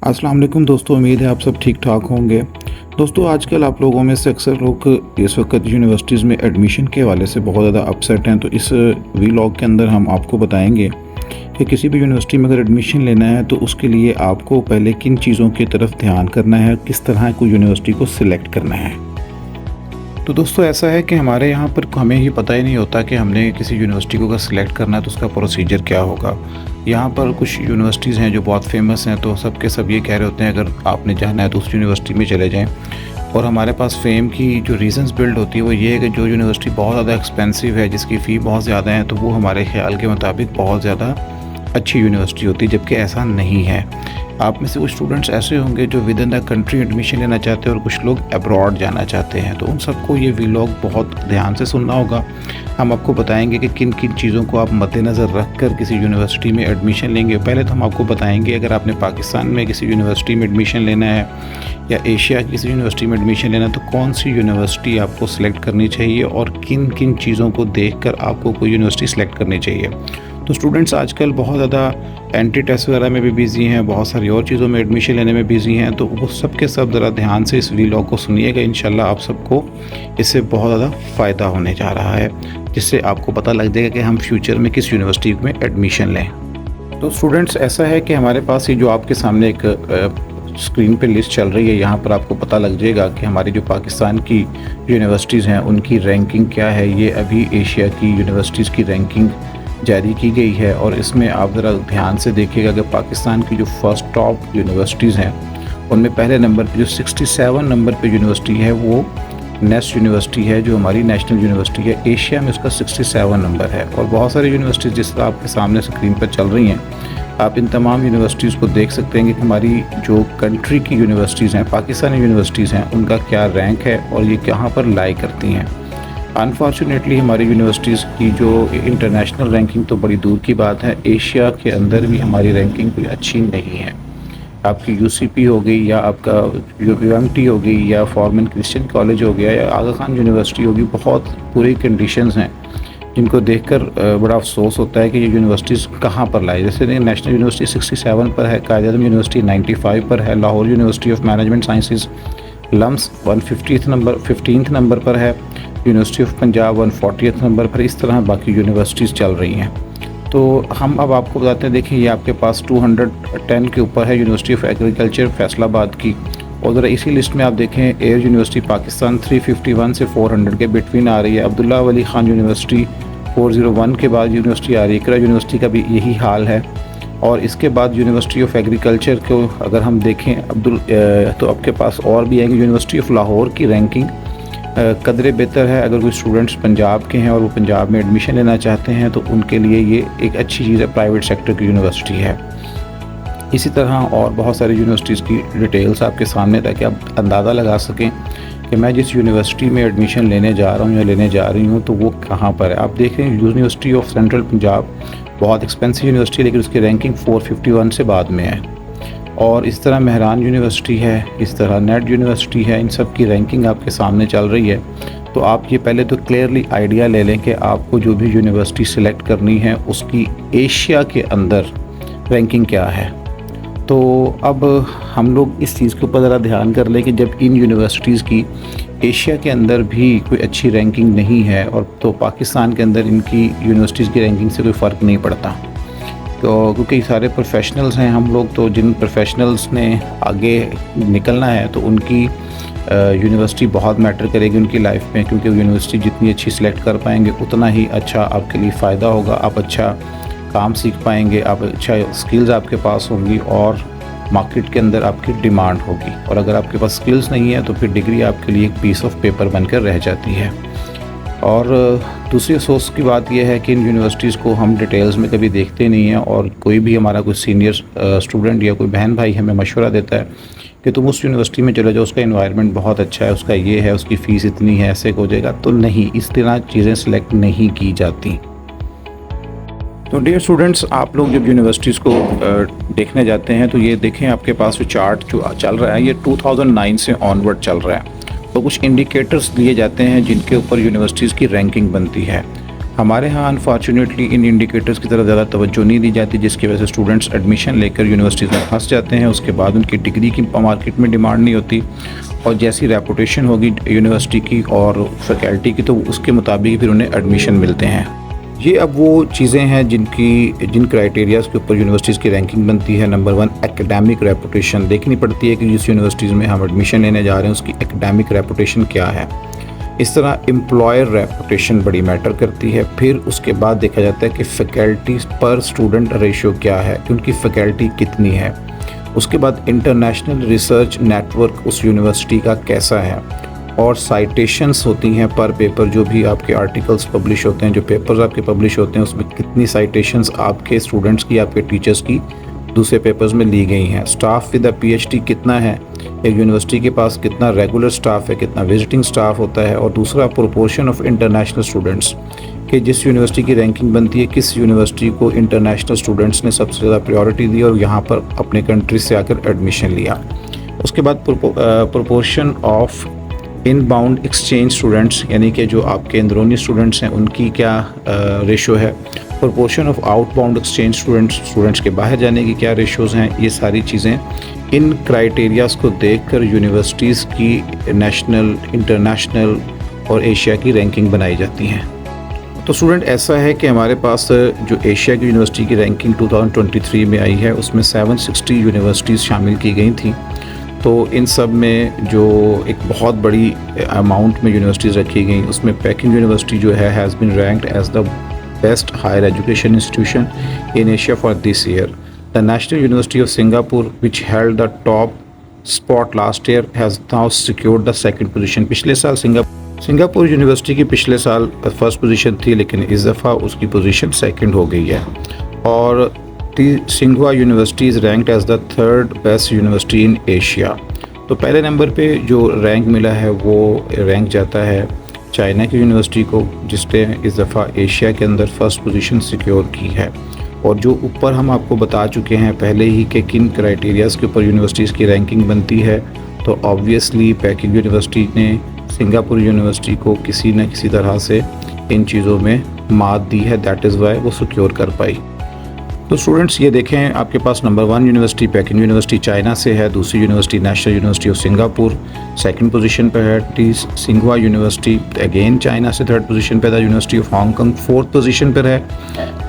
अस्सलाम वालेकुम दोस्तों, उम्मीद है आप सब ठीक ठाक होंगे। दोस्तों, आजकल आप लोगों में से अक्सर लोग इस वक्त यूनिवर्सिटीज़ में एडमिशन के हवाले से बहुत ज़्यादा अपसेट हैं। तो इस वीलॉग के अंदर हम आपको बताएंगे कि किसी भी यूनिवर्सिटी में अगर एडमिशन लेना है तो उसके लिए आपको पहले किन चीज़ों की तरफ ध्यान करना है, किस तरह कोई यूनिवर्सिटी को सिलेक्ट करना है। तो दोस्तों, ऐसा है कि हमारे यहाँ पर हमें ही पता ही नहीं होता कि हमने किसी यूनिवर्सिटी को अगर सिलेक्ट करना है तो उसका प्रोसीजर क्या होगा। यहाँ पर कुछ यूनिवर्सिटीज़ हैं जो बहुत फेमस हैं, तो सब के सब ये कह रहे होते हैं अगर आपने जाना है तो उस यूनिवर्सिटी में चले जाएँ। और हमारे पास फेम की जो रीज़न्स बिल्ड होती है वो ये है कि जो यूनिवर्सिटी बहुत ज़्यादा एक्सपेंसिव है, जिसकी फ़ी बहुत ज़्यादा है, तो वो हमारे ख़्याल के मुताबिक बहुत ज़्यादा अच्छी यूनिवर्सिटी होती है, जबकि ऐसा नहीं है। आप में से कुछ स्टूडेंट्स ऐसे होंगे जो with in the country admission लेना चाहते हैं और कुछ लोग अब्रॉड जाना चाहते हैं, तो उन सबको ये व्लॉग बहुत ध्यान से सुनना होगा। हम आपको बताएंगे कि किन किन चीज़ों को आप मद्देनज़र रख कर किसी यूनिवर्सिटी में एडमिशन लेंगे। पहले तो हम आपको बताएंगे अगर आपने पाकिस्तान में किसी यूनिवर्सिटी में एडमिशन लेना है या एशिया की किसी यूनिवर्सिटी में एडमिशन लेना है तो कौन सी यूनिवर्सिटी आपको सिलेक्ट करनी चाहिए और किन किन चीज़ों को देख कर आपको कोई यूनिवर्सिटी सिलेक्ट करनी चाहिए। तो स्टूडेंट्स आजकल बहुत ज़्यादा एंट्री टेस्ट वगैरह में भी बिज़ी हैं, बहुत सारी और चीज़ों में एडमिशन लेने में बिज़ी हैं, तो वो सब के सब ज़रा ध्यान से इस व्लॉग को सुनिएगा। इंशाल्लाह आप सबको इससे बहुत ज़्यादा फ़ायदा होने जा रहा है, जिससे आपको पता लग जाएगा कि हम फ्यूचर में किस यूनिवर्सिटी में एडमिशन लें। तो स्टूडेंट्स, ऐसा है कि हमारे पास ये जो आपके सामने एक स्क्रीन पे लिस्ट चल रही है, यहाँ पर आपको पता लग जाएगा कि हमारी जो पाकिस्तान की यूनिवर्सिटीज़ हैं उनकी रैंकिंग क्या है। ये अभी एशिया की यूनिवर्सिटीज़ की रैंकिंग जारी की गई है और इसमें आप ज़रा ध्यान से देखिएगा कि पाकिस्तान की जो फर्स्ट टॉप यूनिवर्सिटीज़ हैं उनमें पहले नंबर पे जो 67 नंबर पे यूनिवर्सिटी है वो नेस्ट यूनिवर्सिटी है, जो हमारी नेशनल यूनिवर्सिटी है। एशिया में उसका 67 नंबर है। और बहुत सारी यूनिवर्सिटीज़ जिस तरह आपके सामने स्क्रीन पर चल रही हैं, आप इन तमाम यूनिवर्सिटीज़ को देख सकते हैं कि हमारी जो कंट्री की यूनिवर्सिटीज़ हैं, पाकिस्तानी यूनिवर्सिटीज़ हैं, उनका क्या रैंक है और ये कहाँ पर लाई करती हैं। अनफॉर्चुनेटली हमारी यूनिवर्सिटीज़ की जो इंटरनेशनल रैंकिंग तो बड़ी दूर की बात है, एशिया के अंदर भी हमारी रैंकिंग कोई अच्छी नहीं है। आपकी यूसीपी हो गई या आपका यूएमटी हो गई या फॉर्मन क्रिश्चियन कॉलेज हो गया या आगा खान यूनिवर्सिटी होगी, बहुत बुरी कंडीशंस हैं जिनको देखकर बड़ा अफसोस होता है कि ये यूनिवर्सिटीज़ कहाँ पर लाई। जैसे नेशनल यूनिवर्सिटी 67 पर है, कायद-ए-आज़म यूनिवर्सिटी 95 पर है, Lahore university of management sciences LUMS 15th number पर है, university of Punjab 140th number पर। इस तरह बाकी यूनिवर्सिटीज़ चल रही हैं। तो हम अब आपको बताते हैं, देखिए ये आपके पास 210 के ऊपर है यूनिवर्सिटी ऑफ एग्रीकल्चर फैसलाबाद की। और ज़रा इसी लिस्ट में आप देखें एयर यूनिवर्सिटी पाकिस्तान 351 से 400 के बिटवीन आ रही है। अब्दुल्ला वली खान यूनिवर्सिटी 401 के बाद यूनिवर्सिटी आ रही है। इकरा यूनिवर्सिटी का भी यही हाल है। और इसके बाद यूनिवर्सिटी ऑफ एग्रीकल्चर को अगर हम देखें तो आपके पास और भी आएंगे। यूनिवर्सिटी ऑफ लाहौर की रैंकिंग कदरे बेहतर है। अगर कोई स्टूडेंट्स पंजाब के हैं और वो पंजाब में एडमिशन लेना चाहते हैं तो उनके लिए ये एक अच्छी चीज़ है, प्राइवेट सेक्टर की यूनिवर्सिटी है। इसी तरह और बहुत सारी यूनिवर्सिटीज़ की डिटेल्स आपके सामने, ताकि आप अंदाज़ा लगा सकें कि मैं जिस यूनिवर्सिटी में एडमिशन लेने जा रहा हूँ या लेने जा रही हूँ तो वो कहाँ पर है। आप देख रहे हैं यूनिवर्सिटी ऑफ सेंट्रल पंजाब बहुत एक्सपेंसिव यूनिवर्सिटी है, लेकिन उसकी रैंकिंग 451 से बाद में है। और इस तरह मेहरान यूनिवर्सिटी है, इस तरह नेट यूनिवर्सिटी है, इन सब की रैंकिंग आपके सामने चल रही है। तो आप ये पहले तो क्लियरली आइडिया ले लें कि आपको जो भी यूनिवर्सिटी सिलेक्ट करनी है उसकी एशिया के अंदर रैंकिंग क्या है। तो अब हम लोग इस चीज़ के ऊपर ज़रा ध्यान कर लें कि जब इन यूनिवर्सिटीज़ की एशिया के अंदर भी कोई अच्छी रैंकिंग नहीं है और तो पाकिस्तान के अंदर इनकी यूनिवर्सिटीज़ की रैंकिंग से कोई फ़र्क नहीं पड़ता। तो क्योंकि सारे प्रोफेशनल्स हैं हम लोग, तो जिन प्रोफेशनल्स ने आगे निकलना है तो उनकी यूनिवर्सिटी बहुत मैटर करेगी उनकी लाइफ में, क्योंकि यूनिवर्सिटी जितनी अच्छी सिलेक्ट कर पाएंगे उतना ही अच्छा आपके लिए फ़ायदा होगा। आप अच्छा काम सीख पाएंगे, आप अच्छा स्किल्स आपके पास होंगी और मार्केट के अंदर आपकी डिमांड होगी। और अगर आपके पास स्किल्स नहीं है तो फिर डिग्री आपके लिए एक पीस ऑफ पेपर बनकर रह जाती है। और दूसरी अफसोस की बात यह है कि इन यूनिवर्सिटीज़ को हम डिटेल्स में कभी देखते नहीं हैं और कोई भी हमारा कोई सीनियर स्टूडेंट या कोई बहन भाई हमें मशवरा देता है कि तुम उस यूनिवर्सिटी में चले जाओ, उसका एनवायरनमेंट बहुत अच्छा है, उसका ये है, उसकी फ़ीस इतनी है, ऐसे हो जाएगा। तो नहीं, इस तरह चीज़ें सिलेक्ट नहीं की जाती। तो डियर स्टूडेंट्स, आप लोग जब यूनिवर्सिटीज़ को देखने जाते हैं तो ये देखें आपके पास जो चार्ट जो चल रहा है ये 2009 से ऑनवर्ड चल रहा है। तो कुछ इंडिकेटर्स दिए जाते हैं जिनके ऊपर यूनिवर्सिटीज़ की रैंकिंग बनती है। हमारे यहाँ अनफॉर्चुनेटली इन इंडिकेटर्स की तरफ ज़्यादा तवज्जो नहीं दी जाती, जिसकी वजह से स्टूडेंट्स एडमिशन लेकर यूनिवर्सिटीज़ में फंस जाते हैं। उसके बाद उनकी डिग्री की मार्केट में डिमांड नहीं होती, और जैसी रेपुटेशन होगी यूनिवर्सिटी की और फैकल्टी की, तो उसके मुताबिक फिर उन्हें एडमिशन मिलते हैं। ये अब वो चीज़ें हैं जिन क्राइटेरियाज़ के ऊपर यूनिवर्सिटीज़ की रैंकिंग बनती है। नंबर 1, एकेडमिक रेपुटेशन देखनी पड़ती है कि जिस यूनिवर्सिटीज़ में हम एडमिशन लेने जा रहे हैं उसकी एकेडमिक रेपुटेशन क्या है। इस तरह एम्प्लॉयर रेपुटेशन बड़ी मैटर करती है। फिर उसके बाद देखा जाता है कि फ़ैकल्टी पर स्टूडेंट रेशियो क्या है, कि उनकी फ़ैकल्टी कितनी है। उसके बाद इंटरनेशनल रिसर्च नेटवर्क उस यूनिवर्सिटी का कैसा है, और साइटेशंस होती हैं पर पेपर, जो भी आपके आर्टिकल्स पब्लिश होते हैं, जो पेपर्स आपके पब्लिश होते हैं, उसमें कितनी साइटेशंस आपके स्टूडेंट्स की, आपके टीचर्स की दूसरे पेपर्स में ली गई हैं। स्टाफ विद पीएचडी कितना है, एक यूनिवर्सिटी के पास कितना रेगुलर स्टाफ है, कितना विजिटिंग स्टाफ होता है। और दूसरा, प्रोपोर्शन ऑफ इंटरनेशनल स्टूडेंट्स, कि जिस यूनिवर्सिटी की रैंकिंग बनती है किस यूनिवर्सिटी को इंटरनेशनल स्टूडेंट्स ने सबसे ज़्यादा प्रायोरिटी दी और यहाँ पर अपने कंट्री से आकर एडमिशन लिया। उसके बाद proportion of inbound exchange students, यानी कि जो आपके अंदरूनी स्टूडेंट्स हैं उनकी क्या रेशो है। Proportion of outbound exchange students के बाहर जाने की क्या रेशोज़ हैं। ये सारी चीज़ें, इन क्राइटेरियाज़ को देखकर यूनिवर्सिटीज़ की नेशनल, इंटरनेशनल और एशिया की रैंकिंग बनाई जाती हैं। तो स्टूडेंट, ऐसा है कि हमारे पास जो एशिया की यूनिवर्सिटी की रैंकिंग 2023 में आई है उसमें 760 यूनिवर्सिटीज़ शामिल की गई थी। तो इन सब में जो एक बहुत बड़ी अमाउंट में यूनिवर्सिटीज़ रखी गई, उसमें पेकिंग यूनिवर्सिटी जो है has been ranked as the best higher education institution in Asia for this year. The national university of Singapore which held the top spot last year has now secured the second position. पिछले साल Singapore university की पिछले साल first position थी, लेकिन इस दफ़ा उसकी पोजीशन सेकंड हो गई है। और सिंघुआ university is ranked as the third best university in Asia. तो पहले नंबर पे जो रैंक मिला है वो रैंक जाता है चाइना की यूनिवर्सिटी को, जिसने इस दफ़ा एशिया के अंदर फर्स्ट पोजीशन सिक्योर की है। और जो ऊपर हम आपको बता चुके हैं पहले ही कि किन क्राइटेरियाज़ के ऊपर यूनिवर्सिटीज़ की रैंकिंग बनती है, तो ऑब्वियसली पेकिंग यूनिवर्सिटी ने सिंगापुर यूनिवर्सिटी को किसी न किसी तरह से इन चीज़ों में मात दी है, दैट इज़ वाई वो सिक्योर कर पाई। तो स्टूडेंट्स, ये देखें, आपके पास number 1 university Peking university China से है, दूसरी university national university of Singapore second position पर है, सिंघुआ यूनिवर्सिटी अगेन चाइना से थर्ड पोजीशन पर है, university of Hong Kong fourth position पर है,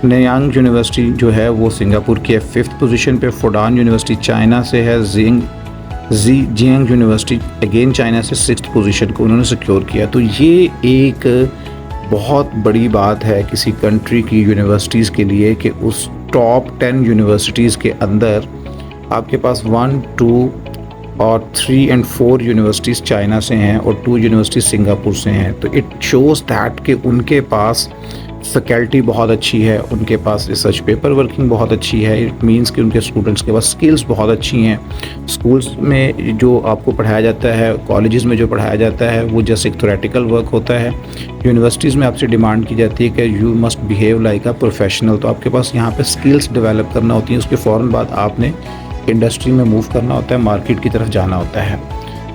नयांग यूनिवर्सिटी जो है वो सिंगापुर की है फिफ्थ पोजीशन पर, फुडान यूनिवर्सिटी चाइना से है, जियांग यूनिवर्सिटी अगेन चाइना से सिक्स्थ पोजीशन को उन्होंने सिक्योर किया। तो ये एक बहुत बड़ी बात है किसी कंट्री की यूनिवर्सिटीज़ के लिए कि उस टॉप 10 यूनिवर्सिटीज़ के अंदर आपके पास 1, 2 और 3 और 4 यूनिवर्सिटीज़ चाइना से हैं और 2 यूनिवर्सिटीज़ सिंगापुर से हैं। तो इट शोज़ दैट कि उनके पास फैकल्टी बहुत अच्छी है, उनके पास रिसर्च पेपर वर्किंग बहुत अच्छी है। इट मींस कि उनके स्टूडेंट्स के पास स्किल्स बहुत अच्छी हैं। स्कूल्स में जो आपको पढ़ाया जाता है, कॉलेजेस में जो पढ़ाया जाता है, वो जस्ट एक थ्योरेटिकल वर्क होता है। यूनिवर्सिटीज़ में आपसे डिमांड की जाती है कि you must behave like a professional. तो आपके पास यहाँ पे स्किल्स डेवलप करना होती हैं, उसके फ़ौरन बाद आपने इंडस्ट्री में मूव करना होता है, मार्केट की तरफ जाना होता है।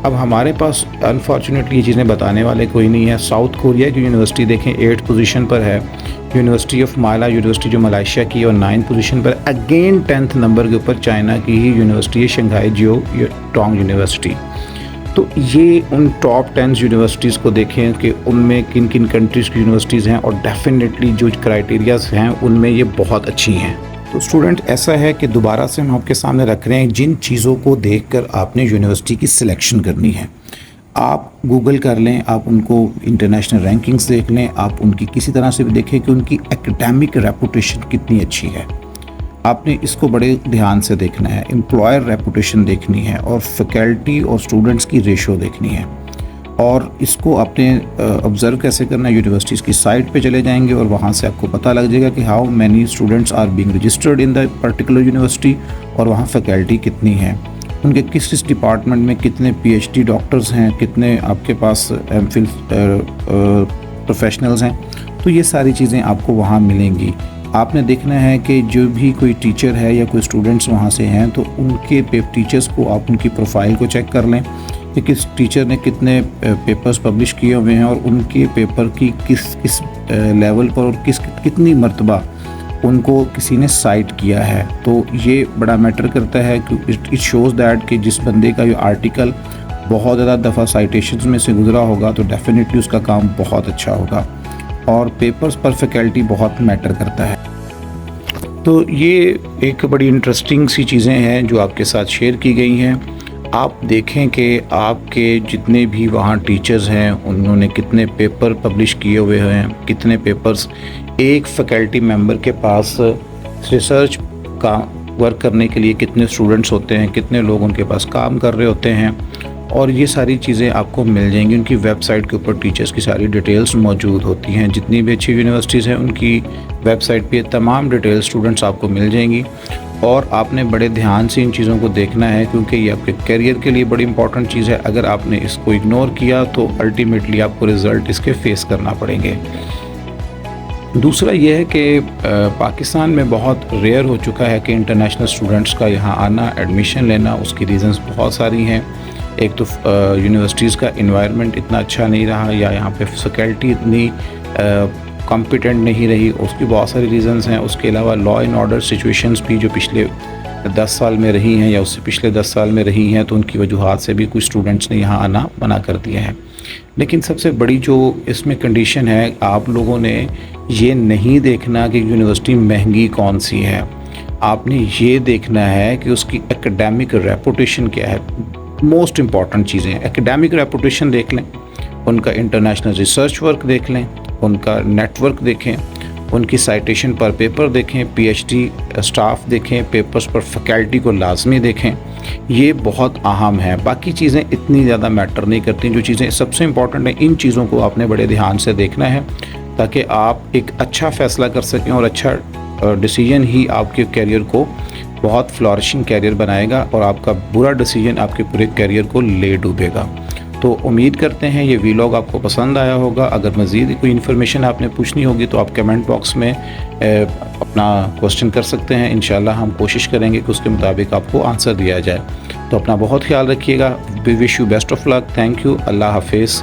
अब हमारे पास अनफॉर्चुनेटली ये चीज़ें बताने वाले कोई नहीं है। साउथ कोरिया की यूनिवर्सिटी देखें 8th पोजीशन पर है, यूनिवर्सिटी ऑफ माला यूनिवर्सिटी जो मलेशिया की और 9th पोजीशन पर, अगेन 10th नंबर के ऊपर चाइना की ही यूनिवर्सिटी है शंघाई जियो टोंग यूनिवर्सिटी। तो ये उन टॉप 10 यूनिवर्सिटीज़ को देखें कि उनमें किन किन कंट्रीज़ की यूनिवर्सिटीज़ हैं, और डेफिनेटली जो क्राइटेरियाज़ हैं उनमें ये बहुत अच्छी हैं। तो स्टूडेंट, ऐसा है कि दोबारा से हम आपके सामने रख रहे हैं जिन चीज़ों को देखकर आपने यूनिवर्सिटी की सिलेक्शन करनी है। आप गूगल कर लें, आप उनको इंटरनेशनल रैंकिंग्स देख लें, आप उनकी किसी तरह से भी देखें कि उनकी एकेडमिक रेपुटेशन कितनी अच्छी है। आपने इसको बड़े ध्यान से देखना है। एम्प्लॉयर रेपुटेशन देखनी है और फैकल्टी और स्टूडेंट्स की रेशो देखनी है। और इसको आपने ऑब्ज़र्व कैसे करना है, यूनिवर्सिटीज़ की साइट पे चले जाएंगे और वहाँ से आपको पता लग जाएगा कि how many students are being registered in the particular university, और वहाँ फैकल्टी कितनी है, उनके किस किस डिपार्टमेंट में कितने पीएचडी डॉक्टर्स हैं, कितने आपके पास एमफिल प्रोफेशनल्स हैं। तो ये सारी चीज़ें आपको वहाँ मिलेंगी। आपने देखना है कि जो भी कोई टीचर है या कोई स्टूडेंट्स वहाँ से हैं तो उनके टीचर्स को आप उनकी प्रोफाइल को चेक कर लें कि किस टीचर ने कितने पेपर्स पब्लिश किए हुए हैं और उनके पेपर की किस लेवल पर और कितनी मर्तबा उनको किसी ने साइट किया है। तो ये बड़ा मैटर करता है कि इट शोज़ दैट कि जिस बंदे का ये आर्टिकल बहुत ज़्यादा दफ़ा साइटेशंस में से गुजरा होगा तो डेफिनेटली उसका काम बहुत अच्छा होगा। और पेपर्स पर फैकल्टी बहुत मैटर करता है। तो ये एक बड़ी इंटरेस्टिंग सी चीज़ें हैं जो आपके साथ शेयर की गई हैं। आप देखें कि आपके जितने भी वहाँ टीचर्स हैं उन्होंने कितने पेपर पब्लिश किए हुए हैं, कितने पेपर्स एक फैकल्टी मेंबर के पास रिसर्च का वर्क करने के लिए कितने स्टूडेंट्स होते हैं, कितने लोग उनके पास काम कर रहे होते हैं, और ये सारी चीज़ें आपको मिल जाएंगी। उनकी वेबसाइट के ऊपर टीचर्स की सारी डिटेल्स मौजूद होती हैं। जितनी भी अच्छी यूनिवर्सिटीज़ हैं उनकी वेबसाइट पे तमाम डिटेल्स स्टूडेंट्स आपको मिल जाएंगी। और आपने बड़े ध्यान से इन चीज़ों को देखना है क्योंकि ये आपके करियर के लिए बड़ी इंपॉर्टेंट चीज़ है। अगर आपने इसको इग्नोर किया तो अल्टीमेटली आपको रिज़ल्ट इसके फेस करना पड़ेंगे। दूसरा ये है कि पाकिस्तान में बहुत रेयर हो चुका है कि इंटरनेशनल स्टूडेंट्स का यहाँ आना, एडमिशन लेना। उसकी रीज़न्स बहुत सारी हैं। एक तो यूनिवर्सिटीज़ का इन्वायरमेंट इतना अच्छा नहीं रहा, या यहाँ पे फैकल्टी इतनी कॉम्पिटेंट नहीं रही, उसकी बहुत सारी रीज़न्स हैं। उसके अलावा लॉ एंड ऑर्डर सिचुएशंस भी जो पिछले 10 साल में रही हैं या उससे पिछले 10 साल में रही हैं, तो उनकी वजूहात से भी कुछ स्टूडेंट्स ने यहाँ आना मना कर दिया है। लेकिन सबसे बड़ी जो इसमें कंडीशन है, आप लोगों ने ये नहीं देखना कि यूनिवर्सिटी महंगी कौन सी है। आपने ये देखना है कि उसकी एकेडमिक रेपुटेशन क्या है। मोस्ट इम्पॉर्टेंट चीज़ें, एकेडमिक रेपुटेशन देख लें, उनका इंटरनेशनल रिसर्च वर्क देख लें, उनका नेटवर्क देखें, उनकी साइटेशन पर पेपर देखें, पीएचडी स्टाफ देखें, पेपर्स पर फैकल्टी को लाजमी देखें। ये बहुत अहम है। बाकी चीज़ें इतनी ज़्यादा मैटर नहीं करती। जो चीज़ें सबसे इम्पॉर्टेंट हैं, इन चीज़ों को आपने बड़े ध्यान से देखना है ताकि आप एक अच्छा फ़ैसला कर सकें, और अच्छा डिसीजन ही आपके करियर को बहुत फ्लॉरिशिंग करियर बनाएगा, और आपका बुरा डिसीजन आपके पूरे करियर को ले डूबेगा। तो उम्मीद करते हैं ये वीलॉग आपको पसंद आया होगा। अगर मज़ीद कोई इन्फॉर्मेशन आपने पूछनी होगी तो आप कमेंट बॉक्स में अपना क्वेश्चन कर सकते हैं। इंशाल्लाह हम कोशिश करेंगे कि उसके मुताबिक आपको आंसर दिया जाए। तो अपना बहुत ख्याल रखिएगा। We wish you best of luck. Thank you. अल्लाह हाफिज़।